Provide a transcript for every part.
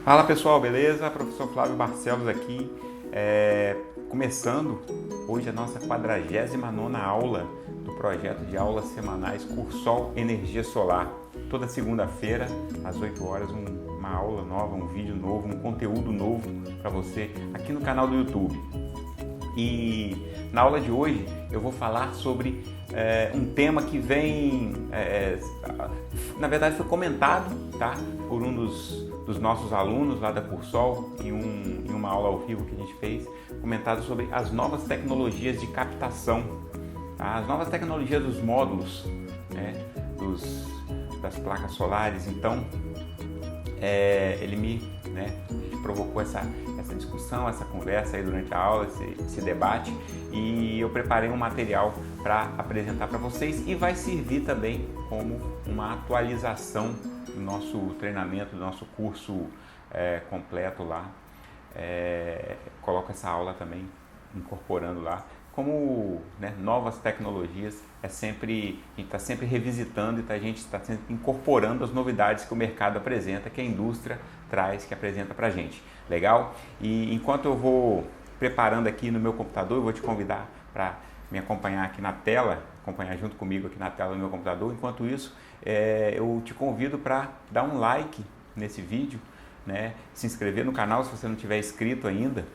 Fala pessoal, beleza? Professor Flávio Barcelos aqui, começando hoje a nossa 49ª aula do projeto de aulas semanais Cursol Energia Solar. Toda segunda-feira, às 8 horas, uma aula nova, um vídeo novo, um conteúdo novo para você aqui no canal do YouTube. E na aula de hoje eu vou falar sobre um tema que vem, na verdade foi comentado, tá, por um dos nossos alunos lá da Cursol em uma aula ao vivo que a gente fez, comentado sobre as novas tecnologias de captação, tá? As novas tecnologias dos módulos, né, das placas solares. Então ele me provocou essa discussão, essa conversa aí durante a aula, esse debate, e eu preparei um material para apresentar para vocês e vai servir também como uma atualização do nosso treinamento, do nosso curso completo lá. Coloco essa aula também incorporando lá. Como novas tecnologias, a gente está sempre revisitando e a gente está sempre incorporando as novidades que o mercado apresenta, que a indústria traz, que apresenta para a gente. Legal? E enquanto eu vou preparando aqui no meu computador, eu vou te convidar para me acompanhar aqui na tela, acompanhar junto comigo aqui na tela do meu computador. Enquanto isso, eu te convido para dar um like nesse vídeo, né? Se inscrever no canal se você não tiver inscrito ainda,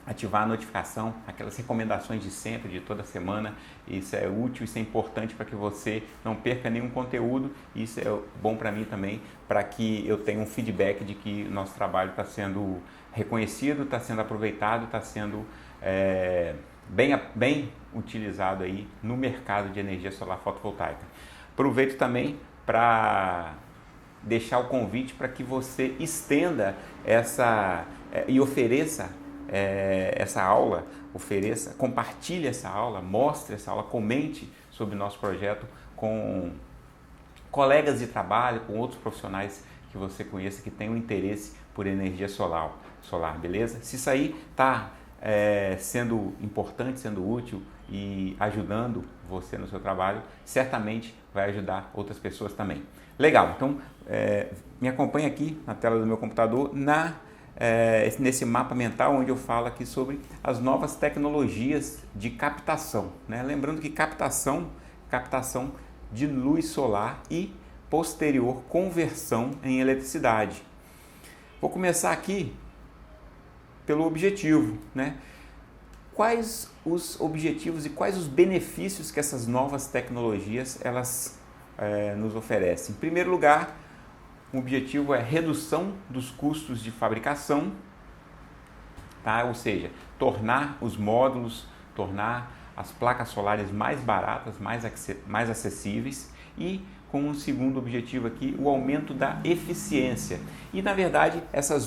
ativar a notificação, aquelas recomendações de sempre, de toda semana. Isso é útil, isso é importante para que você não perca nenhum conteúdo. Isso é bom para mim também, para que eu tenha um feedback de que o nosso trabalho está sendo reconhecido, está sendo aproveitado, está sendo bem utilizado aí no mercado de energia solar fotovoltaica. Aproveito também para deixar o convite para que você estenda e ofereça essa aula, compartilhe essa aula, mostre essa aula, comente sobre o nosso projeto com colegas de trabalho, com outros profissionais que você conheça que tenham interesse por energia solar, beleza? Se isso aí está sendo importante, sendo útil e ajudando você no seu trabalho, certamente vai ajudar outras pessoas também. Legal, então me acompanhe aqui na tela do meu computador, nesse mapa mental onde eu falo aqui sobre as novas tecnologias de captação, né? Lembrando que captação de luz solar e posterior conversão em eletricidade. Vou começar aqui pelo objetivo, né? Quais os objetivos e quais os benefícios que essas novas tecnologias elas nos oferecem? Em primeiro lugar, o objetivo é redução dos custos de fabricação, tá? Ou seja, tornar os módulos, tornar as placas solares mais baratas, mais acessíveis, e com um segundo objetivo aqui, o aumento da eficiência. E na verdade esses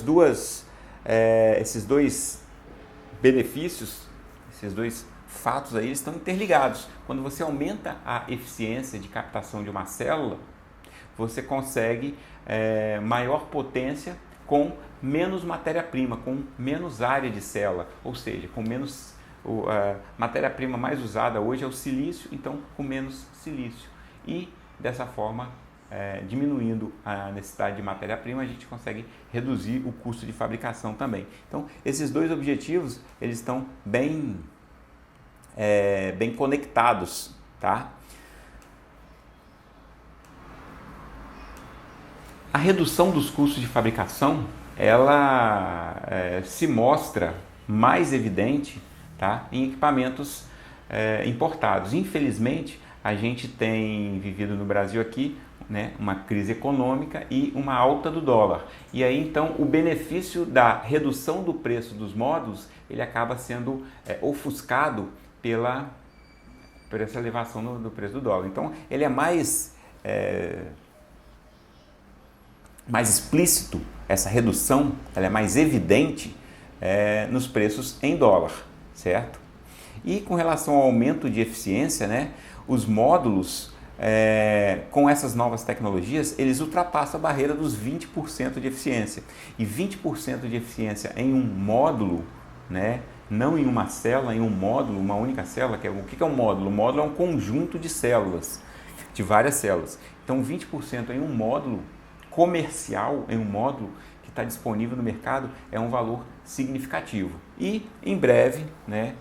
dois benefícios, esses dois fatos aí estão interligados. Quando você aumenta a eficiência de captação de uma célula, você consegue maior potência com menos matéria-prima, com menos área de célula, ou seja, com menos matéria-prima mais usada hoje é o silício, então com menos silício. E dessa forma, diminuindo a necessidade de matéria-prima, a gente consegue reduzir o custo de fabricação também. Então, esses dois objetivos, eles estão bem conectados, tá? A redução dos custos de fabricação, ela se mostra mais evidente, tá, em equipamentos importados. Infelizmente, a gente tem vivido no Brasil aqui, né, uma crise econômica e uma alta do dólar. E aí, então, o benefício da redução do preço dos módulos, ele acaba sendo ofuscado por essa elevação do preço do dólar. Então, ele é mais explícito, essa redução, ela é mais evidente nos preços em dólar, certo? E com relação ao aumento de eficiência, né, os módulos com essas novas tecnologias, eles ultrapassam a barreira dos 20% de eficiência. E 20% de eficiência em um módulo, né, não em uma célula, em um módulo, uma única célula. O que é um módulo? O módulo é um conjunto de células, de várias células. Então 20% em um módulo comercial, em um módulo que está disponível no mercado é um valor significativo. E em breve, né,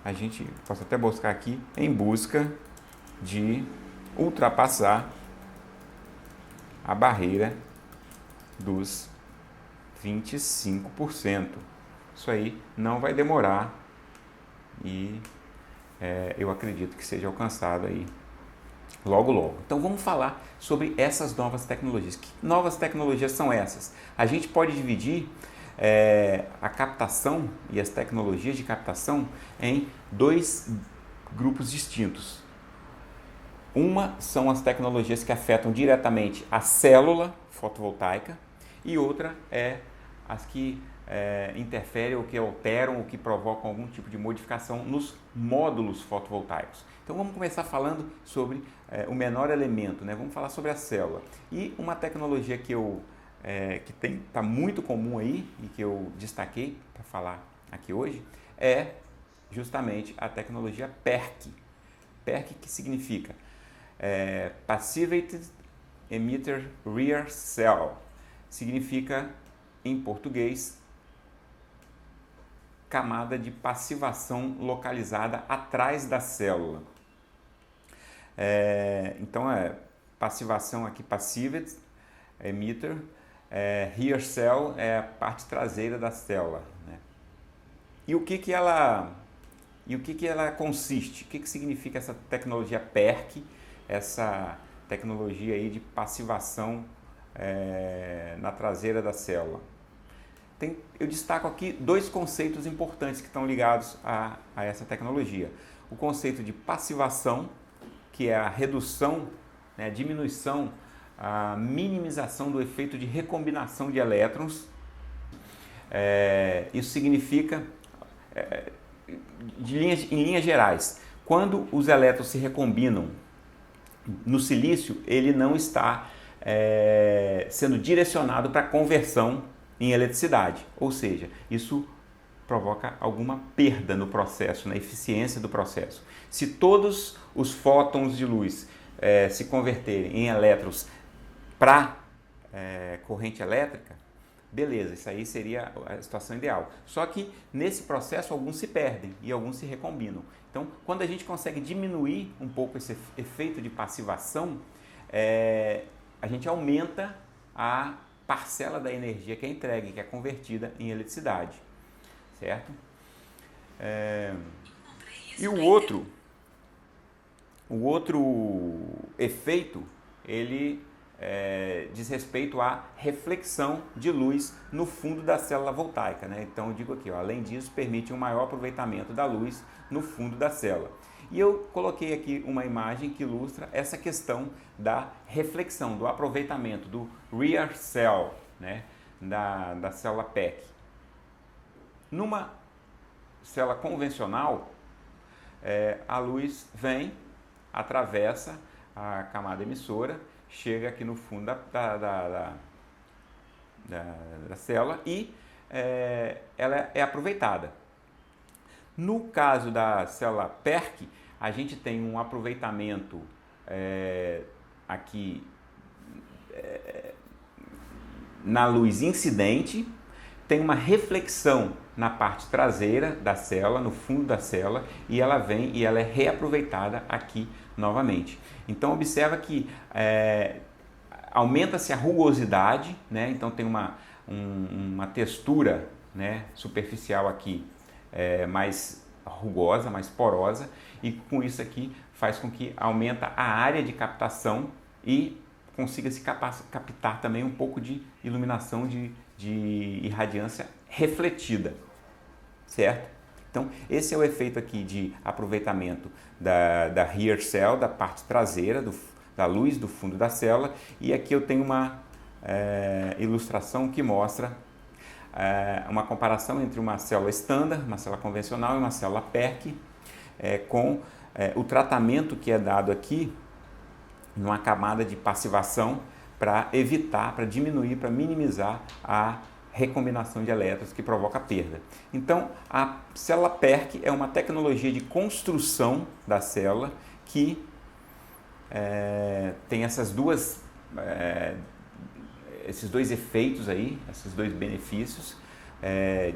a gente posso até buscar aqui, em busca de ultrapassar a barreira dos 25%. Isso aí não vai demorar e eu acredito que seja alcançado aí logo logo. Então vamos falar sobre essas novas tecnologias. Que novas tecnologias são essas? A gente pode dividir a captação e as tecnologias de captação em dois grupos distintos. Uma são as tecnologias que afetam diretamente a célula fotovoltaica e outra é as que interferem ou que alteram ou que provocam algum tipo de modificação nos módulos fotovoltaicos. Então vamos começar falando sobre o menor elemento, né? Vamos falar sobre a célula. E uma tecnologia que está muito comum aí e que eu destaquei para falar aqui hoje é justamente a tecnologia PERC. PERC que significa Passivated Emitter Rear Cell. Significa, em português, camada de passivação localizada atrás da célula. Então, passivação aqui, passivated emitter, rear cell é a parte traseira da célula, né? E o que ela consiste? O que significa essa tecnologia PERC, essa tecnologia aí de passivação na traseira da célula? Eu destaco aqui dois conceitos importantes que estão ligados a essa tecnologia. O conceito de passivação, que é a redução, né, a diminuição, a minimização do efeito de recombinação de elétrons. Isso significa, em linhas gerais, quando os elétrons se recombinam no silício, ele não está sendo direcionado para conversão em eletricidade, ou seja, isso provoca alguma perda no processo, na eficiência do processo. Se todos os fótons de luz se converterem em elétrons para corrente elétrica, beleza, isso aí seria a situação ideal. Só que nesse processo alguns se perdem e alguns se recombinam. Então, quando a gente consegue diminuir um pouco esse efeito de passivação, a gente aumenta a parcela da energia que é entregue, que é convertida em eletricidade, certo? E o outro efeito, ele diz respeito à reflexão de luz no fundo da célula voltaica, né? Então eu digo aqui, além disso, permite um maior aproveitamento da luz no fundo da célula. E eu coloquei aqui uma imagem que ilustra essa questão da reflexão, do aproveitamento do rear cell, né, da célula PERC. Numa célula convencional, a luz vem, atravessa a camada emissora, chega aqui no fundo da célula e ela é aproveitada. No caso da célula PERC, a gente tem um aproveitamento aqui na luz incidente, tem uma reflexão na parte traseira da célula, no fundo da célula, e ela vem e ela é reaproveitada aqui novamente. Então observa que aumenta-se a rugosidade, né? Então tem uma textura, né, superficial aqui mais rugosa, mais porosa, e com isso aqui faz com que aumenta a área de captação e consiga-se captar também um pouco de iluminação de irradiância refletida, certo? Então esse é o efeito aqui de aproveitamento da rear cell, da parte traseira da luz do fundo da célula, e aqui eu tenho uma ilustração que mostra uma comparação entre uma célula estándar, uma célula convencional e uma célula PERC, com o tratamento que é dado aqui numa camada de passivação para evitar, para diminuir, para minimizar a recombinação de elétrons que provoca perda. Então, a célula PERC é uma tecnologia de construção da célula que tem essas duas esses dois efeitos aí, esses dois benefícios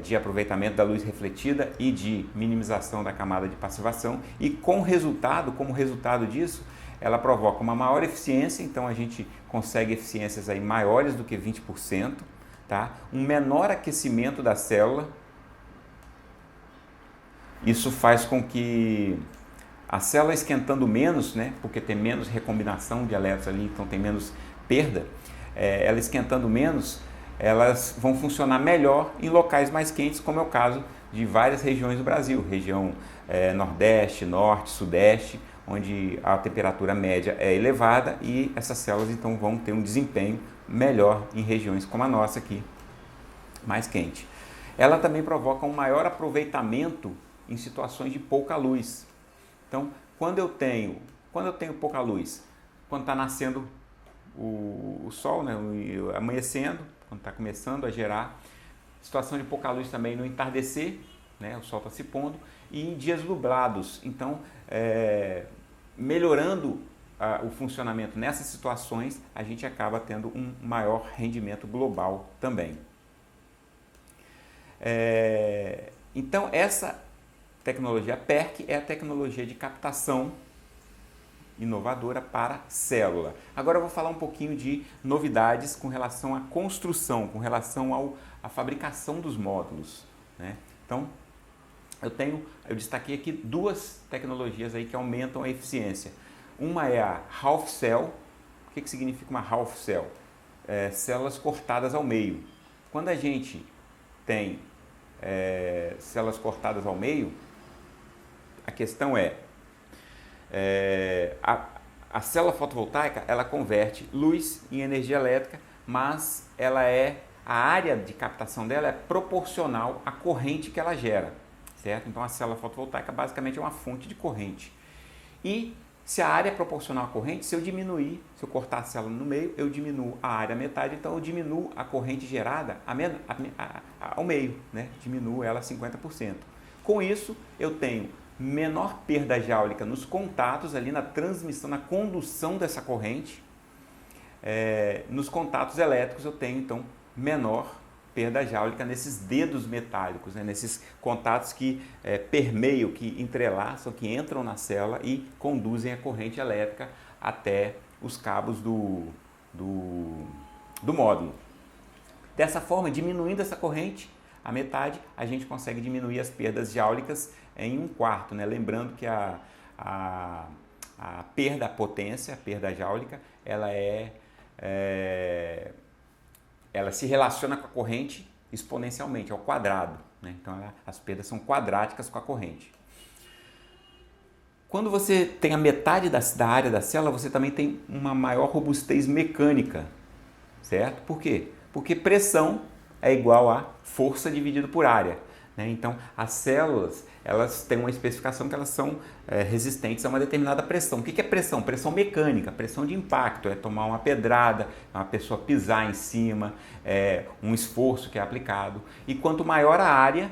de aproveitamento da luz refletida e de minimização da camada de passivação, e como resultado disso, ela provoca uma maior eficiência, então a gente consegue eficiências aí maiores do que 20%, tá? Um menor aquecimento da célula. Isso faz com que a célula esquentando menos, né, porque tem menos recombinação de elétrons ali, então tem menos perda, ela esquentando menos, elas vão funcionar melhor em locais mais quentes, como é o caso de várias regiões do Brasil, região Nordeste, Norte, Sudeste, onde a temperatura média é elevada e essas células então vão ter um desempenho melhor em regiões como a nossa aqui, mais quente. Ela também provoca um maior aproveitamento em situações de pouca luz. Então, quando eu tenho pouca luz, quando está nascendo o sol, né, amanhecendo, quando está começando a gerar, situação de pouca luz também no entardecer, né, o sol está se pondo, e em dias nublados. Então, melhorando o funcionamento nessas situações, a gente acaba tendo um maior rendimento global também. Então, essa tecnologia PERC é a tecnologia de captação inovadora para célula. Agora eu vou falar um pouquinho de novidades com relação à construção, com relação à fabricação dos módulos, né? Então, eu destaquei aqui duas tecnologias aí que aumentam a eficiência. Uma é a half cell. O que significa uma half cell? Células cortadas ao meio. Quando a gente tem células cortadas ao meio, a questão a célula fotovoltaica, ela converte luz em energia elétrica, mas a área de captação dela é proporcional à corrente que ela gera, certo? Então a célula fotovoltaica basicamente é uma fonte de corrente. E se a área é proporcional à corrente, se eu cortar a célula no meio, eu diminuo a área à metade, então eu diminuo a corrente gerada ao meio, né? Diminuo ela a 50%. Com isso, eu tenho menor perda jáulica nos contatos, ali na transmissão, na condução dessa corrente. Nos contatos elétricos eu tenho, então, menor perda jáulica nesses dedos metálicos, né? Nesses contatos que permeiam, que entrelaçam, que entram na célula e conduzem a corrente elétrica até os cabos do módulo. Dessa forma, diminuindo essa corrente a metade, a gente consegue diminuir as perdas jáulicas em 1/4, né? Lembrando que a perda potência, a perda jáulica, ela se relaciona com a corrente exponencialmente, ao quadrado, né? Então as perdas são quadráticas com a corrente. Quando você tem a metade da área da célula, você também tem uma maior robustez mecânica, certo? Por quê? Porque pressão é igual a força dividido por área, né? Então, as células, elas têm uma especificação que elas são resistentes a uma determinada pressão. O que é pressão? Pressão mecânica, pressão de impacto, é tomar uma pedrada, uma pessoa pisar em cima, um esforço que é aplicado. E quanto maior a área,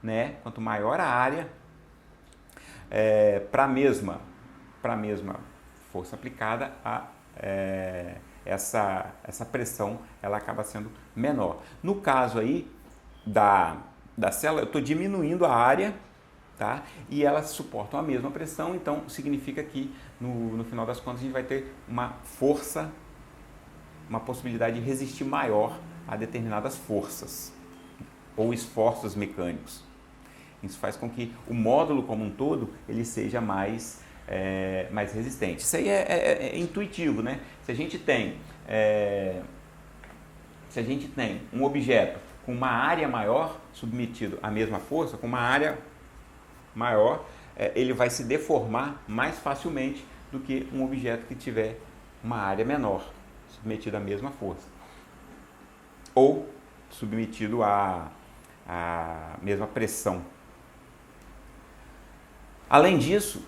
né? Quanto maior a área, para a mesma força aplicada, essa pressão ela acaba sendo menor. No caso aí da célula, eu estou diminuindo a área, tá? E elas suportam a mesma pressão, então significa que no final das contas a gente vai ter uma força, uma possibilidade de resistir maior a determinadas forças ou esforços mecânicos. Isso faz com que o módulo como um todo ele seja mais resistente. Isso aí é intuitivo, né? Se a gente tem um objeto com uma área maior submetido à mesma força, com uma área maior, ele vai se deformar mais facilmente do que um objeto que tiver uma área menor, submetido à mesma força, ou submetido à mesma pressão. Além disso,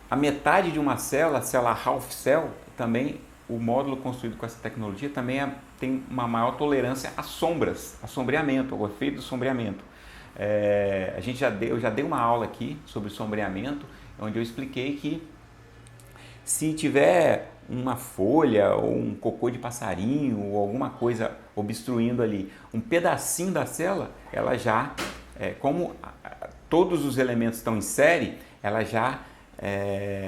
a metade de uma célula, a célula half cell, também o módulo construído com essa tecnologia também tem uma maior tolerância a sombras, a sombreamento, ao efeito do sombreamento. Eu já dei uma aula aqui sobre sombreamento, onde eu expliquei que se tiver uma folha ou um cocô de passarinho ou alguma coisa obstruindo ali um pedacinho da célula, ela já, como todos os elementos estão em série, ela já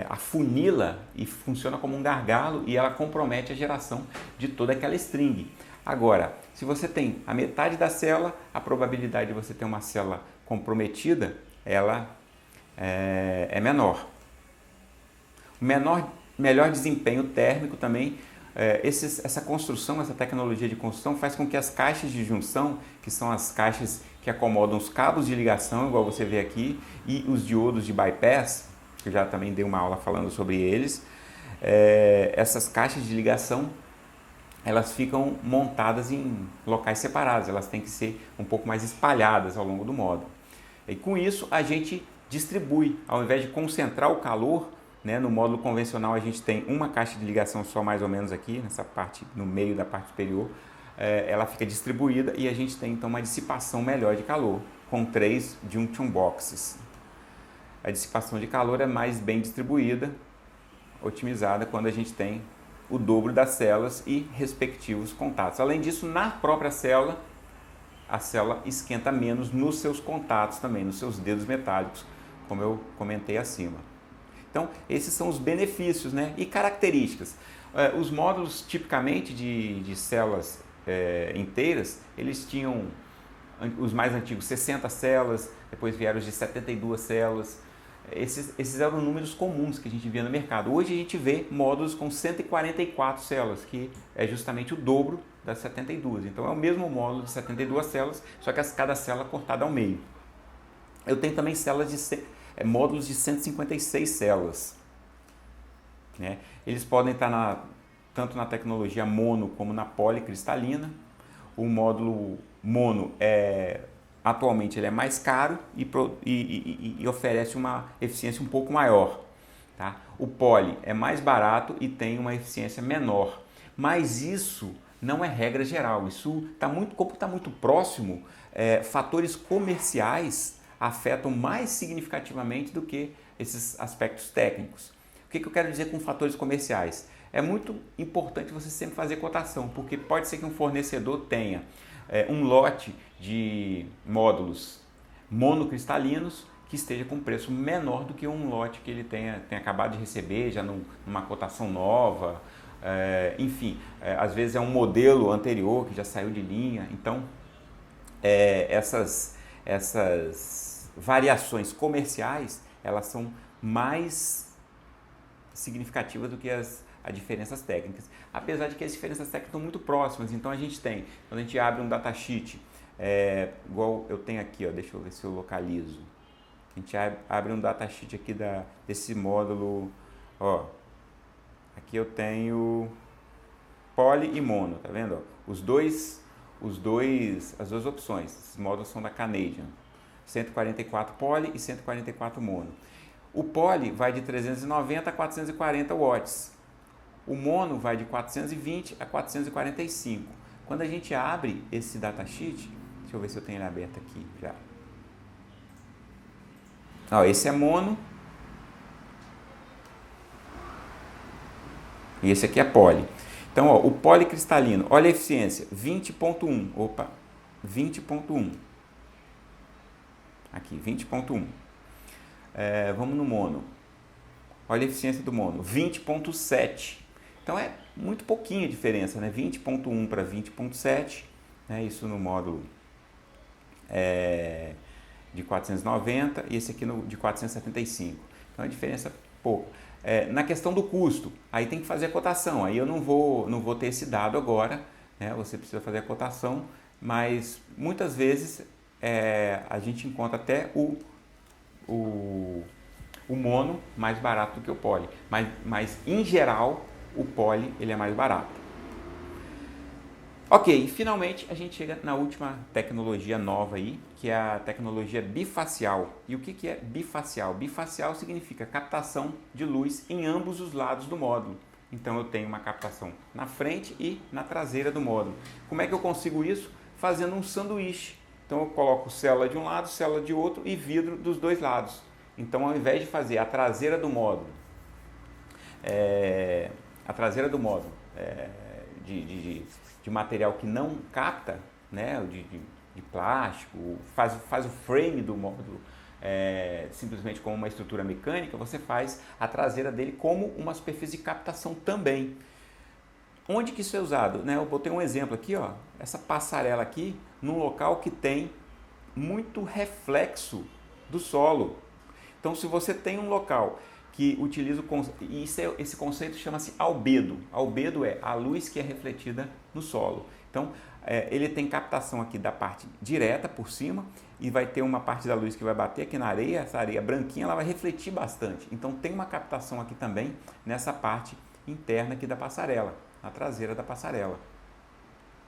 afunila e funciona como um gargalo e ela compromete a geração de toda aquela string. Agora, se você tem a metade da célula, a probabilidade de você ter uma célula comprometida, ela é menor. O melhor desempenho térmico também, essa construção, essa tecnologia de construção faz com que as caixas de junção, que são as caixas que acomodam os cabos de ligação, igual você vê aqui, e os diodos de bypass, que eu já também dei uma aula falando sobre eles, essas caixas de ligação, elas ficam montadas em locais separados, elas têm que ser um pouco mais espalhadas ao longo do módulo. E com isso a gente distribui, ao invés de concentrar o calor, né, no módulo convencional a gente tem uma caixa de ligação só mais ou menos aqui, nessa parte, no meio da parte superior, ela fica distribuída e a gente tem então uma dissipação melhor de calor, com 3 junction boxes. A dissipação de calor é mais bem distribuída, otimizada quando a gente tem o dobro das células e respectivos contatos. Além disso, na própria célula, a célula esquenta menos nos seus contatos também, nos seus dedos metálicos, como eu comentei acima. Então, esses são os benefícios, né? E características. Os módulos, tipicamente, de células inteiras, eles tinham, os mais antigos, 60 células, depois vieram os de 72 células. Esses eram números comuns que a gente via no mercado. Hoje a gente vê módulos com 144 células, que é justamente o dobro das 72. Então é o mesmo módulo de 72 células, só que cada célula cortada ao meio. Eu tenho também módulos de 156 células. Né? Eles podem estar tanto na tecnologia mono como na policristalina. O módulo mono atualmente ele é mais caro e oferece uma eficiência um pouco maior. Tá? O poly é mais barato e tem uma eficiência menor. Mas isso não é regra geral. Isso como está muito próximo, fatores comerciais afetam mais significativamente do que esses aspectos técnicos. O que eu quero dizer com fatores comerciais? É muito importante você sempre fazer cotação, porque pode ser que um fornecedor tenha um lote de módulos monocristalinos que esteja com preço menor do que um lote que ele tenha acabado de receber, já numa cotação nova, enfim, às vezes é um modelo anterior que já saiu de linha. Então, essas variações comerciais, elas são mais significativas do que as diferenças técnicas, apesar de que as diferenças técnicas estão muito próximas. Então a gente tem, quando a gente abre um datasheet, igual eu tenho aqui, ó, deixa eu ver se eu localizo, a gente abre um datasheet aqui desse módulo, ó, aqui eu tenho poly e mono, tá vendo? Ó, as duas opções, esses módulos são da Canadian, 144 poly e 144 mono. O poly vai de 390 a 440 watts. O mono vai de 420 a 445. Quando a gente abre esse datasheet, deixa eu ver se eu tenho ele aberto aqui já. Ó, esse é mono. E esse aqui é poly. Então, ó, o policristalino, olha a eficiência, 20.1. Opa, 20.1. Aqui, 20.1. Vamos no mono. Olha a eficiência do mono, 20.7. Então é muito pouquinho a diferença, né? 20.1 para 20.7, né? Isso no módulo de 490 e esse aqui de 475. Então a diferença é pouco. Na questão do custo, aí tem que fazer a cotação. Aí eu não vou ter esse dado agora, né? Você precisa fazer a cotação, mas muitas vezes a gente encontra até o mono mais barato do que o poly, mas em geral o poly ele é mais barato. Ok, finalmente a gente chega na última tecnologia nova aí, que é a tecnologia bifacial. E o que é bifacial? Bifacial significa captação de luz em ambos os lados do módulo. Então eu tenho uma captação na frente e na traseira do módulo. Como é que eu consigo isso? Fazendo um sanduíche. Então eu coloco célula de um lado, célula de outro e vidro dos dois lados. Então, ao invés de fazer a traseira do módulo a traseira do módulo de material que não capta, né, de plástico, faz o frame do módulo simplesmente como uma estrutura mecânica, você faz a traseira dele como uma superfície de captação também. Onde que isso é usado? Né? Eu botei um exemplo aqui, ó, essa passarela aqui, num local que tem muito reflexo do solo. Então, se você tem um local que utiliza esse conceito chama-se albedo. Albedo é a luz que é refletida no solo. Então, ele tem captação aqui da parte direta por cima e vai ter uma parte da luz que vai bater aqui na areia, essa areia branquinha, ela vai refletir bastante. Então, tem uma captação aqui também nessa parte interna aqui da passarela, na traseira da passarela.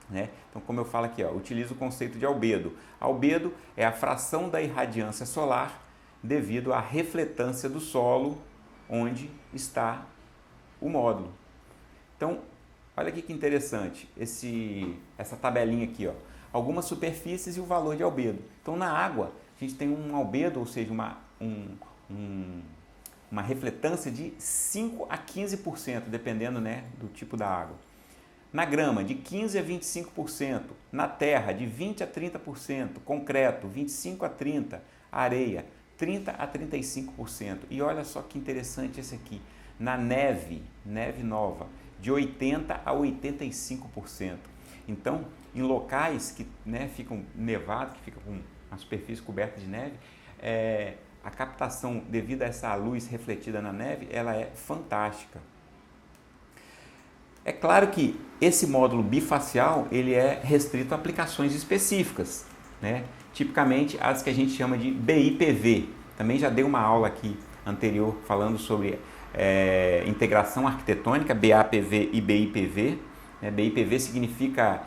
Né? Então, como eu falo aqui, ó, utilizo o conceito de albedo. Albedo é a fração da irradiância solar devido à refletância do solo onde está o módulo. Então, olha aqui que interessante, essa tabelinha aqui, ó, algumas superfícies e o valor de albedo. Então, na água, a gente tem um albedo, ou seja, uma refletância de 5 a 15%, dependendo, né, do tipo da água. Na grama, de 15 a 25%. Na terra, de 20 a 30%. Concreto, 25 a 30%. Areia, 30 a 35%. E olha só que interessante esse aqui. Na neve nova, de 80 a 85%. Então, em locais que, né, ficam nevados, que ficam com a superfície coberta de neve, a captação devido a essa luz refletida na neve, ela é fantástica. É claro que esse módulo bifacial ele é restrito a aplicações específicas, né? Tipicamente as que a gente chama de BIPV. Também já dei uma aula aqui anterior falando sobre integração arquitetônica, BAPV e BIPV. Né? BIPV significa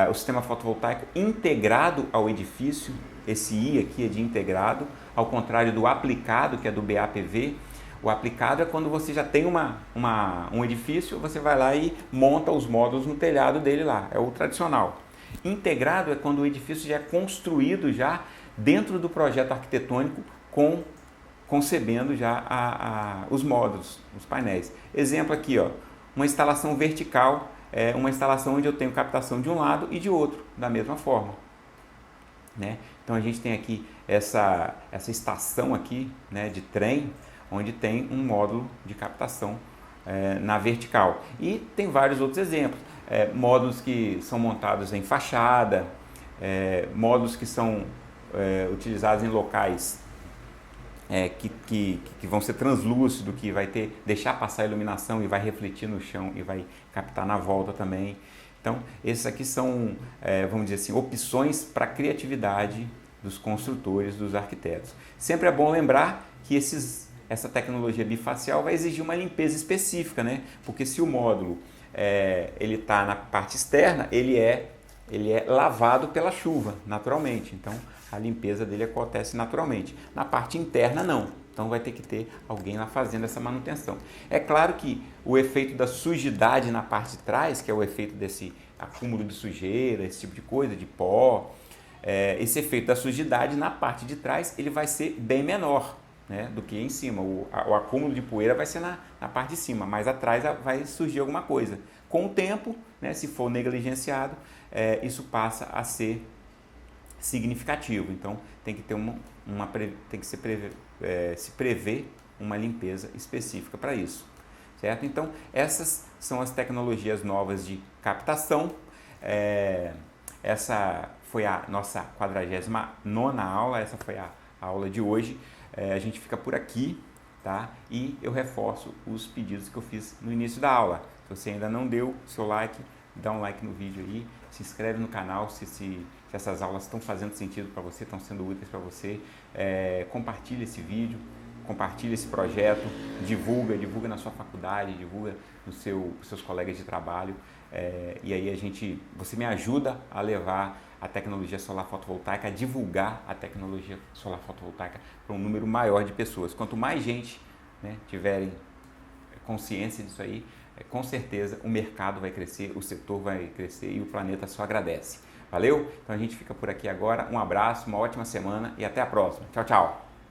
o sistema fotovoltaico integrado ao edifício, esse I aqui é de integrado, ao contrário do aplicado, que é do BAPV. O aplicado é quando você já tem um edifício, você vai lá e monta os módulos no telhado dele lá, é o tradicional. Integrado é quando o edifício já é construído já dentro do projeto arquitetônico, concebendo já os módulos, os painéis. Exemplo aqui, ó, uma instalação vertical, uma instalação onde eu tenho captação de um lado e de outro, da mesma forma. Né? Então a gente tem aqui essa estação aqui, né, de trem, onde tem um módulo de captação na vertical. E tem vários outros exemplos, módulos que são montados em fachada, módulos que são utilizados em locais que vão ser translúcidos, que vai deixar passar a iluminação e vai refletir no chão e vai captar na volta também. Então, esses aqui são, vamos dizer assim, opções para a criatividade dos construtores, dos arquitetos. Sempre é bom lembrar que essa tecnologia bifacial vai exigir uma limpeza específica, né? Porque se o módulo ele está na parte externa, ele é lavado pela chuva, naturalmente. Então, a limpeza dele acontece naturalmente. Na parte interna, não. Então, vai ter que ter alguém lá fazendo essa manutenção. É claro que o efeito da sujidade na parte de trás, que é o efeito desse acúmulo de sujeira, esse tipo de coisa, de pó, esse efeito da sujidade na parte de trás, ele vai ser bem menor, né, do que em cima. O acúmulo de poeira vai ser na parte de cima, mas atrás vai surgir alguma coisa. Com o tempo, né, se for negligenciado, isso passa a ser significativo. Então, tem que ter tem que se prever uma limpeza específica para isso, certo? Então, essas são as tecnologias novas de captação. Essa foi a nossa 49ª aula, essa foi a aula de hoje. A gente fica por aqui, tá? E eu reforço os pedidos que eu fiz no início da aula. Se você ainda não deu seu like, dá um like no vídeo aí, se inscreve no canal se essas aulas estão fazendo sentido para você, estão sendo úteis para você. Compartilha esse vídeo, compartilha esse projeto, divulga na sua faculdade, divulga nos seus colegas de trabalho. E aí você me ajuda a levar a tecnologia solar fotovoltaica, a divulgar a tecnologia solar fotovoltaica para um número maior de pessoas. Quanto mais gente, né, tiverem consciência disso aí, com certeza o mercado vai crescer, o setor vai crescer e o planeta só agradece. Valeu? Então a gente fica por aqui agora. Um abraço, uma ótima semana e até a próxima. Tchau, tchau!